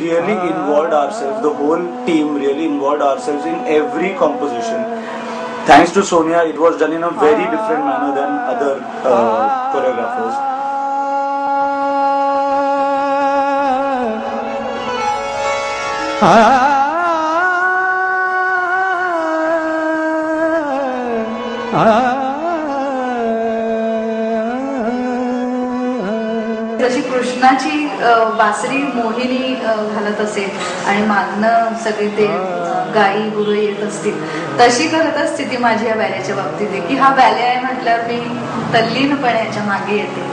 really involved ourselves, the whole team really involved ourselves in every composition. Thanks to Sonia, it was done in a very different manner than other choreographers. जशी कृष्णाची बासरी मोहिनी घालत असेल आणि मागणं सगळे ते गाई गुरु येत असतील, तशी खरंच स्थिती माझी या बॅलेच्या बाबतीत आहे की हा बॅले आहे म्हटल्यावर मी तल्लीनपणे याच्या मागे येते.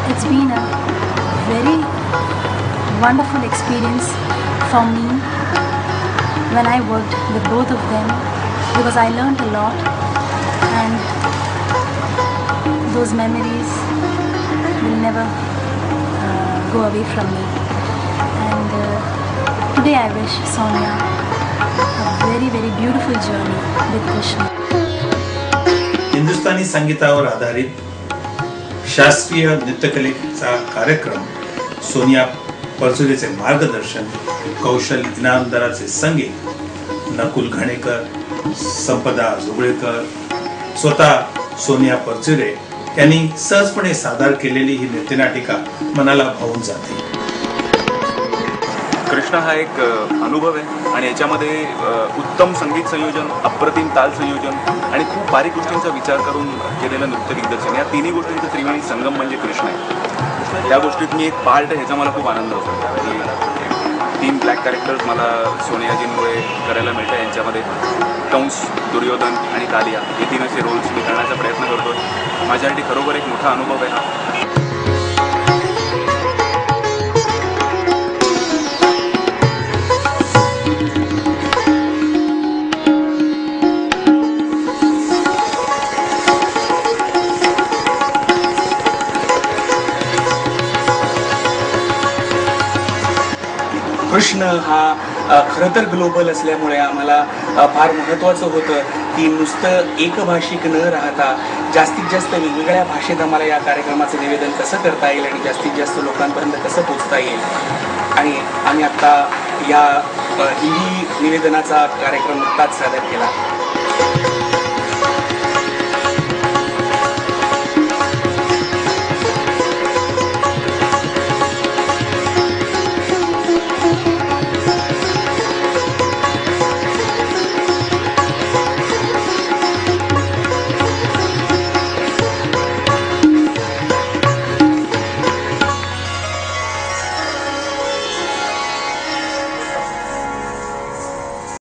It's been a very wonderful experience for me when I worked with both of them, because I learned a lot and those memories will never go away from me. And today I wish Sonia a very very beautiful journey with Krishna. Hindustani संगीतावर आधारित शास्त्रीय नृत्यकलेचा कार्यक्रम, सोनिया परचुरेचे मार्गदर्शन, कौशल इनामदाराचे संगीत, नकुल घाणेकर, संपदा जोगळेकर, स्वतः सोनिया परचुरे यांनी सहजपणे सादर केलेली ही नृत्यनाटिका मनाला भावून जाते. कृष्णा हा एक अनुभव आहे आणि याच्यामध्ये उत्तम संगीत संयोजन, अप्रतिम ताल संयोजन आणि खूप बारीक गोष्टींचा विचार करून केलेलं नृत्य दिग्दर्शन, या तिन्ही गोष्टींचा त्रिवेणी संगम म्हणजे कृष्णा आहे. त्या गोष्टीत मी एक पार्ट आहे ह्याचा मला खूप आनंद होतो. 3 ब्लॅक कॅरेक्टर्स मला सोनियाजींमुळे करायला मिळतं. यांच्यामध्ये कंस, दुर्योधन आणि कालिया हे 3 असे रोल्स मी करण्याचा प्रयत्न करतो. माझ्यासाठी खरोखर एक मोठा अनुभव आहे हा. कृष्ण हा खरं तर ग्लोबल असल्यामुळे आम्हाला फार महत्त्वाचं होतं की नुसतं एकभाषिक न राहता जास्तीत जास्त वेगवेगळ्या भाषेत आम्हाला या कार्यक्रमाचं निवेदन कसं करता येईल आणि जास्तीत जास्त लोकांपर्यंत कसं पोचता येईल. आणि आम्ही आत्ता या हिंदी निवेदनाचा कार्यक्रम नुकताच सादर केला.